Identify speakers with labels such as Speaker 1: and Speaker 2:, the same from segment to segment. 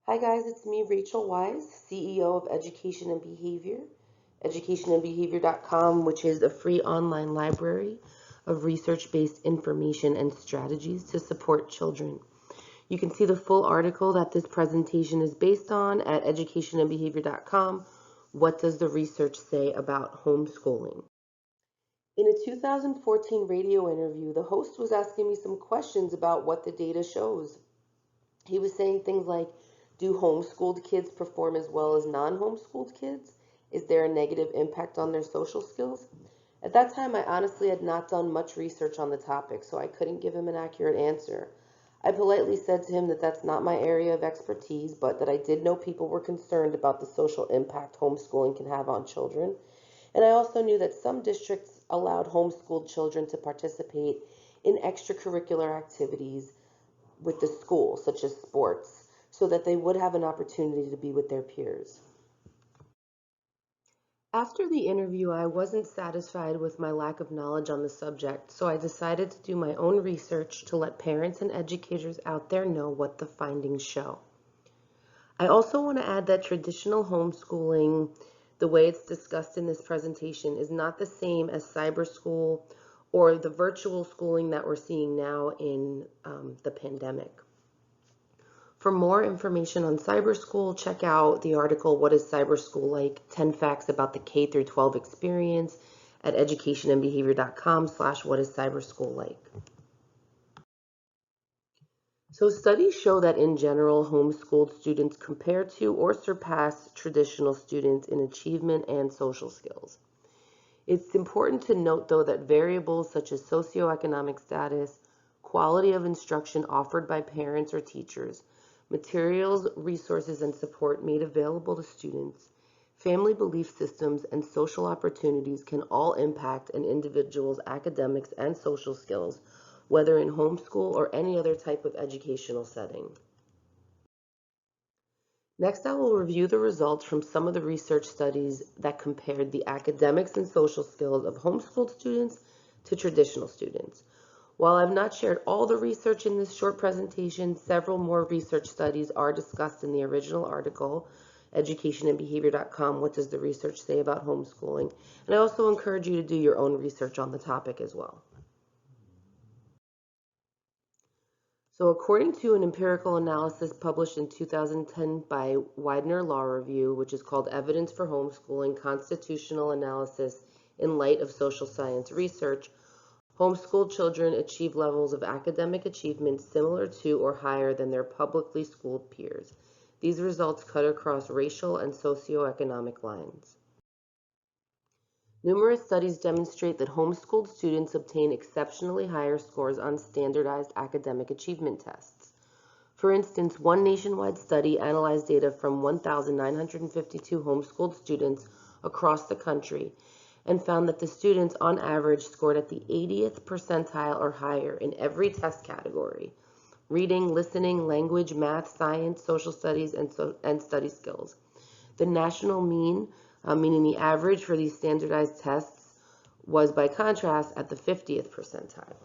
Speaker 1: Hi guys, it's me, Rachel Wise, CEO of Education and Behavior, educationandbehavior.com, which is a free online library of research-based information and strategies to support children. You can see the full article that this presentation is based on at educationandbehavior.com. What does the research say about homeschooling? In a 2014 radio interview, the host was asking me some questions about what the data shows. He was saying things like, do homeschooled kids perform as well as non-homeschooled kids? Is there a negative impact on their social skills? At that time, I honestly had not done much research on the topic, so I couldn't give him an accurate answer. I politely said to him that that's not my area of expertise, but that I did know people were concerned about the social impact homeschooling can have on children. And I also knew that some districts allowed homeschooled children to participate in extracurricular activities with the school, such as sports, so that they would have an opportunity to be with their peers. After the interview, I wasn't satisfied with my lack of knowledge on the subject, so I decided to do my own research to let parents and educators out there know what the findings show. I also want to add that traditional homeschooling, the way it's discussed in this presentation, is not the same as cyber school or the virtual schooling that we're seeing now in the pandemic. For more information on cyber school, check out the article, What is Cyber School Like? 10 Facts About the K through 12 Experience at educationandbehavior.com/what is cyber school like. So studies show that in general, homeschooled students compare to or surpass traditional students in achievement and social skills. It's important to note, though, that variables such as socioeconomic status, quality of instruction offered by parents or teachers, materials, resources, and support made available to students, family belief systems, and social opportunities can all impact an individual's academics and social skills, whether in homeschool or any other type of educational setting. Next, I will review the results from some of the research studies that compared the academics and social skills of homeschooled students to traditional students. While I've not shared all the research in this short presentation, several more research studies are discussed in the original article, educationandbehavior.com, what does the research say about homeschooling? And I also encourage you to do your own research on the topic as well. So according to an empirical analysis published in 2010 by Widener Law Review, which is called Evidence for Homeschooling, Constitutional Analysis in Light of Social Science Research, homeschooled children achieve levels of academic achievement similar to or higher than their publicly schooled peers. These results cut across racial and socioeconomic lines. Numerous studies demonstrate that homeschooled students obtain exceptionally higher scores on standardized academic achievement tests. For instance, one nationwide study analyzed data from 1,952 homeschooled students across the country and found that the students on average scored at the 80th percentile or higher in every test category: reading, listening, language, math, science, social studies, and study skills. The national mean, meaning the average for these standardized tests, was by contrast at the 50th percentile.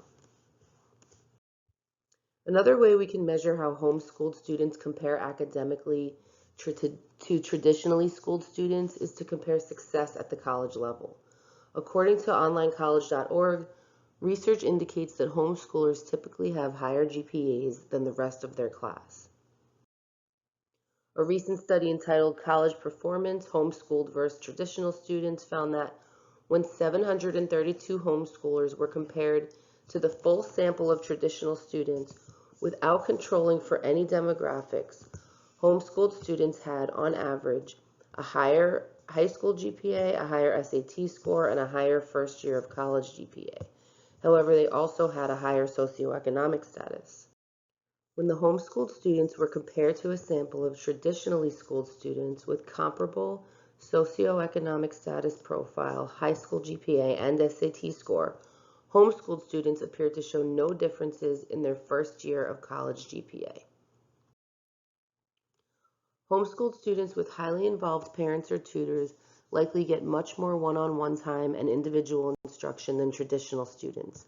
Speaker 1: Another way we can measure how homeschooled students compare academically to traditionally schooled students is to compare success at the college level. According to onlinecollege.org, research indicates that homeschoolers typically have higher GPAs than the rest of their class. A recent study entitled College Performance, Homeschooled versus Traditional Students found that when 732 homeschoolers were compared to the full sample of traditional students without controlling for any demographics, homeschooled students had, on average, a higher high school GPA, a higher SAT score, and a higher first year of college GPA. However, they also had a higher socioeconomic status. When the homeschooled students were compared to a sample of traditionally schooled students with comparable socioeconomic status profile, high school GPA, and SAT score, homeschooled students appeared to show no differences in their first year of college GPA. Homeschooled students with highly involved parents or tutors likely get much more one-on-one time and individual instruction than traditional students.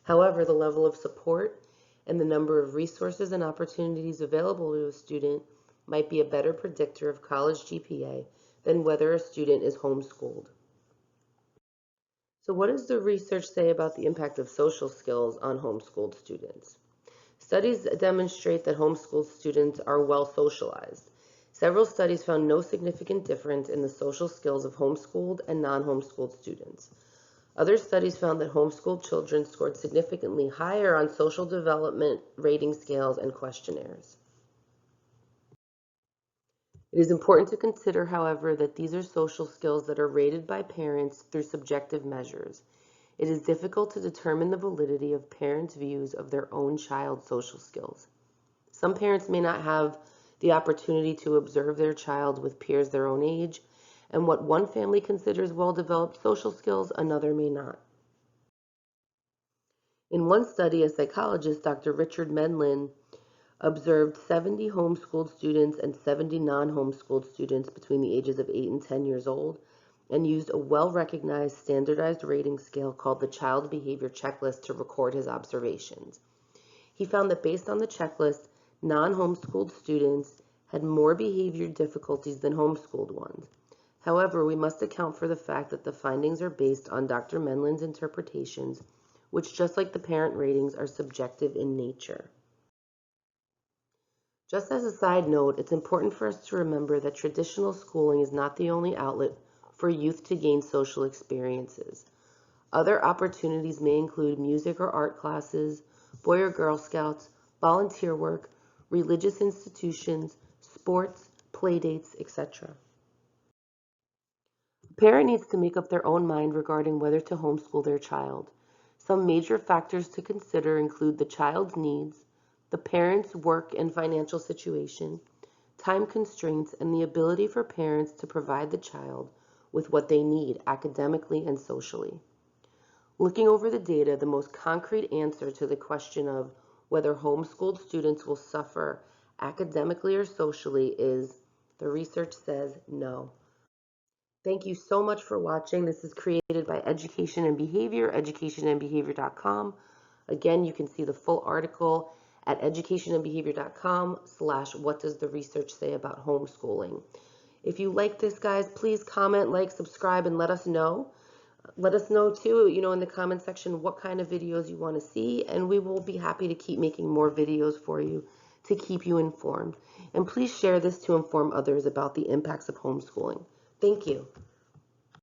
Speaker 1: However, the level of support and the number of resources and opportunities available to a student might be a better predictor of college GPA than whether a student is homeschooled. So what does the research say about the impact of social skills on homeschooled students? Studies demonstrate that homeschooled students are well socialized. Several studies found no significant difference in the social skills of homeschooled and non-homeschooled students. Other studies found that homeschooled children scored significantly higher on social development rating scales and questionnaires. It is important to consider, however, that these are social skills that are rated by parents through subjective measures. It is difficult to determine the validity of parents' views of their own child's social skills. Some parents may not have the opportunity to observe their child with peers their own age, and what one family considers well-developed social skills, another may not. In one study, a psychologist, Dr. Richard Menlin, observed 70 homeschooled students and 70 non-homeschooled students between the ages of 8 and 10 years old, and used a well-recognized standardized rating scale called the Child Behavior Checklist to record his observations. He found that based on the checklist, non-homeschooled students had more behavior difficulties than homeschooled ones. However, we must account for the fact that the findings are based on Dr. Menlin's interpretations, which, just like the parent ratings, are subjective in nature. Just as a side note, it's important for us to remember that traditional schooling is not the only outlet for youth to gain social experiences. Other opportunities may include music or art classes, Boy or Girl Scouts, volunteer work, religious institutions, sports, playdates, etc. A parent needs to make up their own mind regarding whether to homeschool their child. Some major factors to consider include the child's needs, the parent's work and financial situation, time constraints, and the ability for parents to provide the child with what they need academically and socially. Looking over the data, the most concrete answer to the question of whether homeschooled students will suffer academically or socially is, the research says, no. Thank you so much for watching. This is created by Education and Behavior, educationandbehavior.com. Again, you can see the full article at educationandbehavior.com/what does the research say about homeschooling. If you like this, guys, please comment, like, subscribe, and let us know. Let us know too, in the comment section what kind of videos you want to see, and we will be happy to keep making more videos for you to keep you informed. And please share this to inform others about the impacts of homeschooling. Thank you.